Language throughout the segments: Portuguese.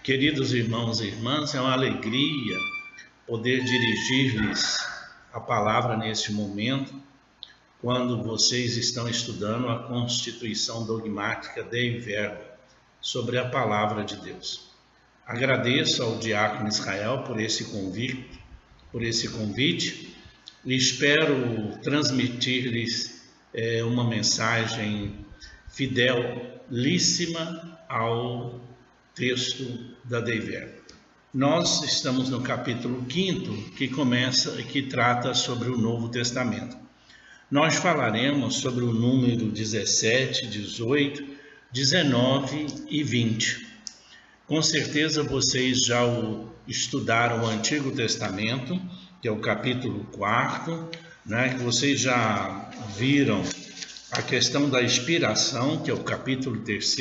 Queridos irmãos e irmãs, é uma alegria poder dirigir-lhes a palavra neste momento, quando vocês estão estudando a Constituição Dogmática Dei Verbo sobre a palavra de Deus. Agradeço ao diácono Israel por esse convite e espero transmitir-lhes uma mensagem fidelíssima ao texto da Dei Verbo. Nós estamos no capítulo 5, que trata sobre o Novo Testamento. Nós falaremos sobre o número 17, 18, 19 e 20. Com certeza vocês já estudaram o Antigo Testamento, que é o capítulo 4, né? Que vocês já viram a questão da inspiração, que é o capítulo 3,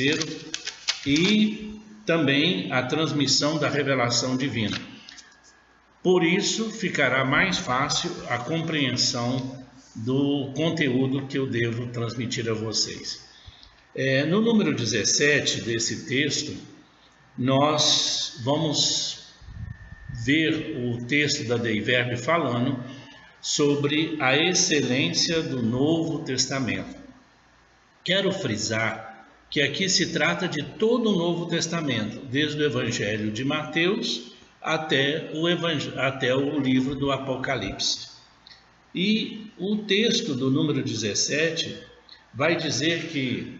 e também a transmissão da revelação divina. Por isso, ficará mais fácil a compreensão do conteúdo que eu devo transmitir a vocês. No número 17 desse texto, nós vamos ver o texto da Dei Verbo falando sobre a excelência do Novo Testamento. Quero frisar que aqui se trata de todo o Novo Testamento, desde o Evangelho de Mateus até o livro do Apocalipse. E o texto do número 17 vai dizer que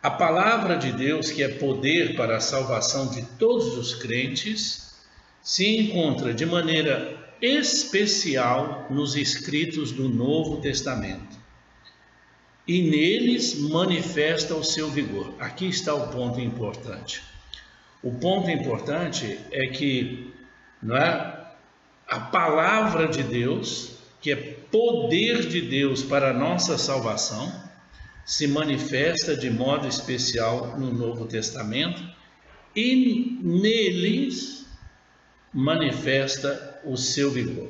a palavra de Deus, que é poder para a salvação de todos os crentes, se encontra de maneira especial nos escritos do Novo Testamento. E neles manifesta o seu vigor. Aqui está o ponto importante. O ponto importante é que a palavra de Deus, que é poder de Deus para a nossa salvação, se manifesta de modo especial no Novo Testamento e neles manifesta o seu vigor.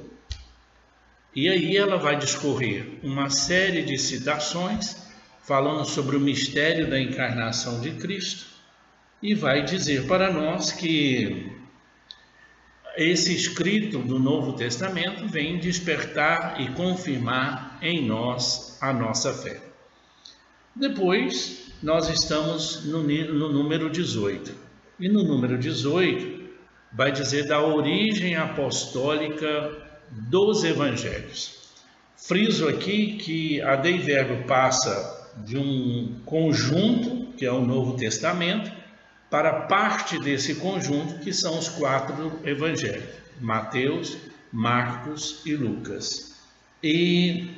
E aí ela vai discorrer uma série de citações falando sobre o mistério da encarnação de Cristo e vai dizer para nós que esse escrito do Novo Testamento vem despertar e confirmar em nós a nossa fé. Depois nós estamos no número 18 e no número 18 vai dizer da origem apostólica dos evangelhos. Friso aqui que a Dei Verbo passa de um conjunto, que é o Novo Testamento, para parte desse conjunto, que são os 4 evangelhos: Mateus, Marcos e Lucas. E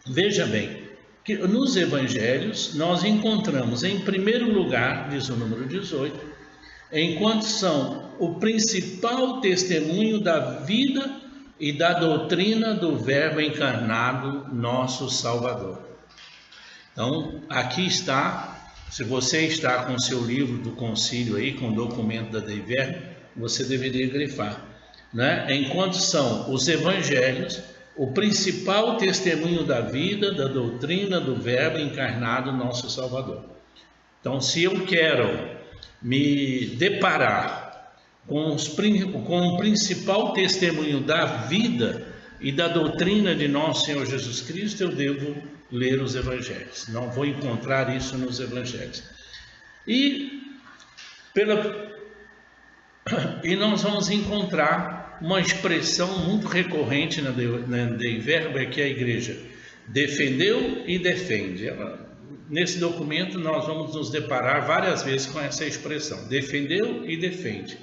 veja bem, que nos evangelhos nós encontramos, em primeiro lugar, diz o número 18, enquanto são o principal testemunho da vida e da doutrina do Verbo encarnado, nosso Salvador. Então, aqui está, se você está com o seu livro do concílio aí, com o documento da Dei Verbo, você deveria grifar, né? Enquanto são os evangelhos o principal testemunho da vida, da doutrina do Verbo encarnado, nosso Salvador. Então, se eu quero me deparar com o principal testemunho da vida e da doutrina de nosso Senhor Jesus Cristo, eu devo ler os evangelhos. Não vou encontrar isso nos evangelhos. E nós vamos encontrar uma expressão muito recorrente na Dei Verbo, é que a igreja defendeu e defende. Nesse documento nós vamos nos deparar várias vezes com essa expressão, defendeu e defende.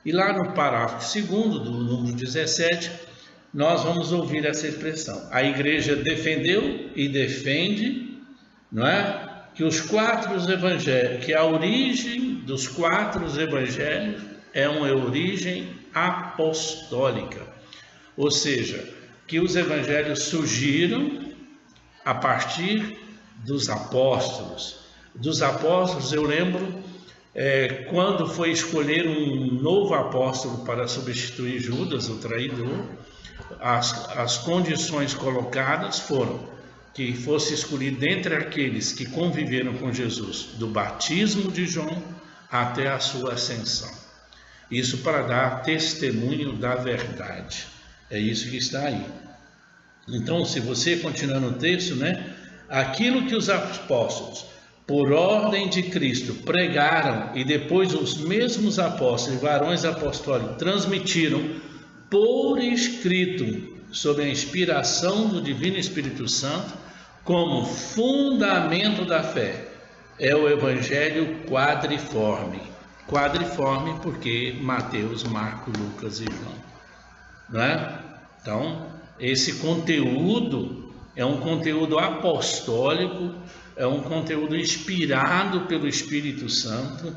E lá no parágrafo 2º do número 17, nós vamos ouvir essa expressão. A igreja defendeu e defende, não é? Que os 4 evangelhos, que a origem dos 4 evangelhos é uma origem apostólica. Ou seja, que os evangelhos surgiram a partir dos apóstolos. Dos apóstolos, eu lembro quando foi escolher um novo apóstolo para substituir Judas, o traidor, as condições colocadas foram que fosse escolhido dentre aqueles que conviveram com Jesus do batismo de João até a sua ascensão. Isso para dar testemunho da verdade. É isso que está aí. Então, se você continuar no texto, aquilo que os apóstolos, por ordem de Cristo, pregaram e depois os mesmos apóstolos e varões apostólicos transmitiram por escrito, sob a inspiração do Divino Espírito Santo, como fundamento da fé, é o Evangelho quadriforme. Quadriforme porque Mateus, Marcos, Lucas e João. Não é? Então, esse conteúdo é um conteúdo apostólico, é um conteúdo inspirado pelo Espírito Santo,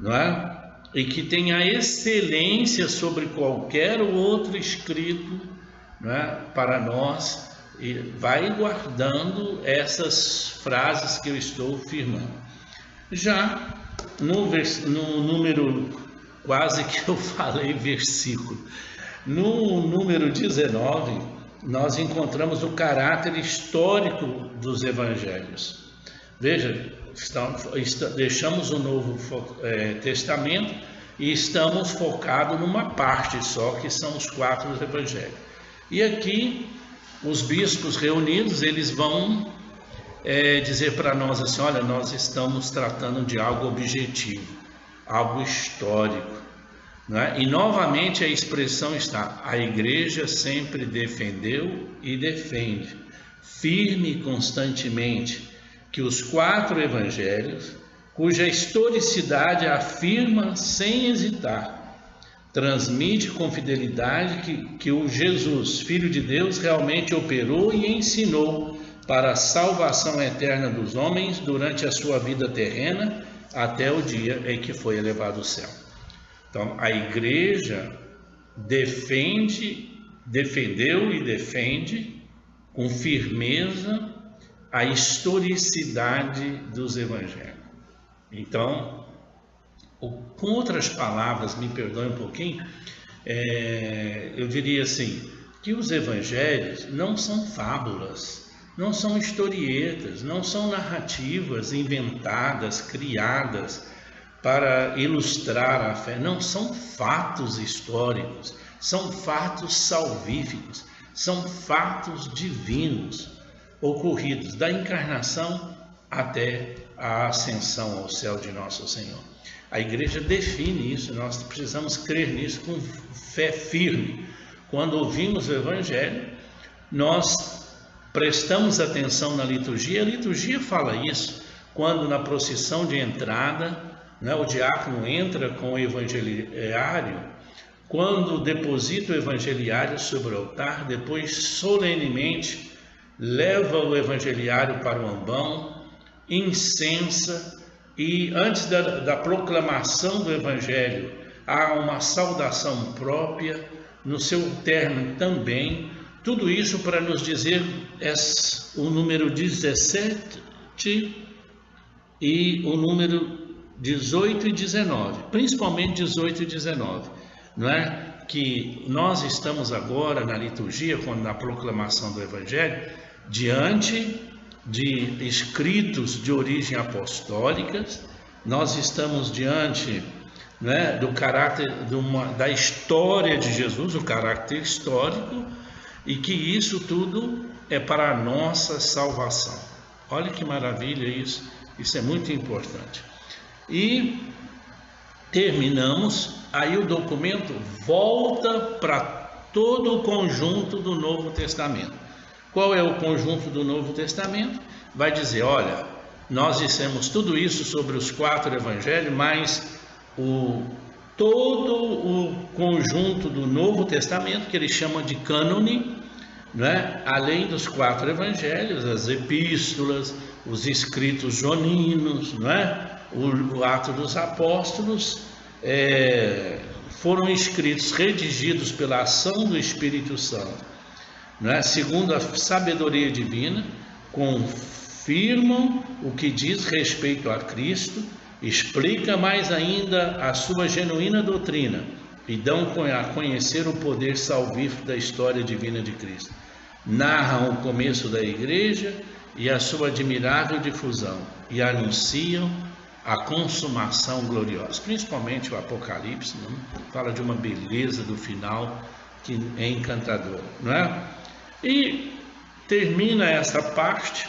não é? E que tem a excelência sobre qualquer outro escrito, não é? Para nós, e vai guardando essas frases que eu estou firmando. Já no número, quase que eu falei versículo, no número 19, nós encontramos o caráter histórico dos evangelhos. Veja, deixamos o Novo Testamento e estamos focados numa parte só, que são os 4 evangelhos. E aqui, os bispos reunidos, eles vão dizer para nós assim, olha, nós estamos tratando de algo objetivo, algo histórico. Não é? E novamente a expressão está, a igreja sempre defendeu e defende, firme e constantemente, que os 4 evangelhos, cuja historicidade afirma sem hesitar, transmite com fidelidade que o Jesus, Filho de Deus, realmente operou e ensinou para a salvação eterna dos homens durante a sua vida terrena, até o dia em que foi elevado ao céu. Então, a igreja defendeu e defende com firmeza a historicidade dos evangelhos. Então, com outras palavras, me perdoe um pouquinho, eu diria assim, que os evangelhos não são fábulas, não são historietas, não são narrativas inventadas, criadas para ilustrar a fé, não, são fatos históricos, são fatos salvíficos, são fatos divinos, ocorridos da encarnação até a ascensão ao céu de nosso Senhor. A igreja define isso, nós precisamos crer nisso com fé firme. Quando ouvimos o Evangelho, nós prestamos atenção na liturgia, a liturgia fala isso, quando na procissão de entrada, o diácono entra com o evangeliário, quando deposita o evangeliário sobre o altar, depois solenemente leva o evangeliário para o ambão, incensa, e antes da proclamação do evangelho há uma saudação própria, no seu término também, tudo isso para nos dizer o número 17 e o número 18 e 19, principalmente 18 e 19, não é? Que nós estamos agora na liturgia, na proclamação do Evangelho, diante de escritos de origem apostólica, nós estamos diante do caráter da história de Jesus, o caráter histórico, e que isso tudo é para a nossa salvação. Olha que maravilha isso é muito importante. E terminamos, aí o documento volta para todo o conjunto do Novo Testamento. Qual é o conjunto do Novo Testamento? Vai dizer, olha, nós dissemos tudo isso sobre os 4 evangelhos, mas todo o conjunto do Novo Testamento, que ele chama de cânone, além dos 4 evangelhos, as epístolas, os escritos joaninos, o Atos dos Apóstolos, foram escritos, redigidos pela ação do Espírito Santo, segundo a sabedoria divina, confirmam o que diz respeito a Cristo, explica mais ainda a sua genuína doutrina e dão a conhecer o poder salvífico da história divina de Cristo. Narram o começo da igreja e a sua admirável difusão e anunciam a consumação gloriosa. Principalmente o Apocalipse, né? Fala de uma beleza do final que é encantadora, não é? E termina essa parte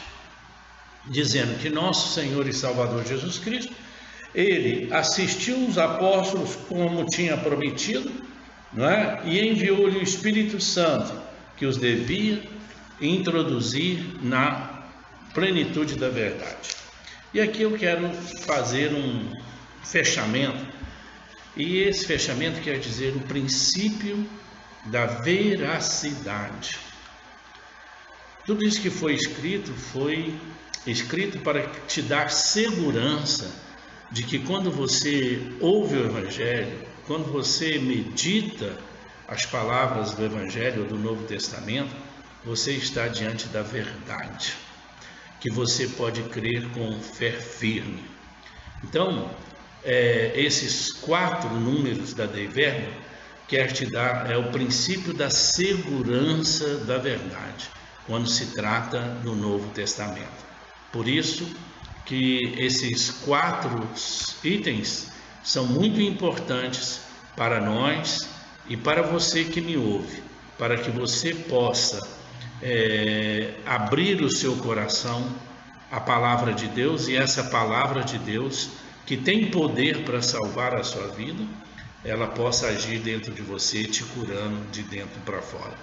dizendo que nosso Senhor e Salvador Jesus Cristo, ele assistiu os apóstolos como tinha prometido, não é? E enviou-lhe o Espírito Santo, que os devia introduzir na plenitude da verdade. E aqui eu quero fazer um fechamento, e esse fechamento quer dizer o princípio da veracidade. Tudo isso que foi escrito para te dar segurança de que quando você ouve o Evangelho, quando você medita as palavras do Evangelho ou do Novo Testamento, você está diante da verdade, que você pode crer com fé firme. Então, esses 4 números da Dei Verbum quer te dar o princípio da segurança da verdade, quando se trata do Novo Testamento. Por isso que esses 4 itens são muito importantes para nós e para você que me ouve, para que você possa abrir o seu coração à palavra de Deus, e essa palavra de Deus, que tem poder para salvar a sua vida, ela possa agir dentro de você, te curando de dentro para fora.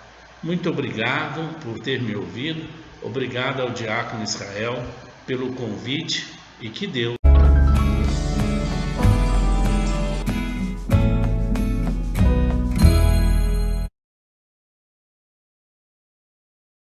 Muito obrigado por ter me ouvido, obrigado ao diácono Israel pelo convite, e que Deus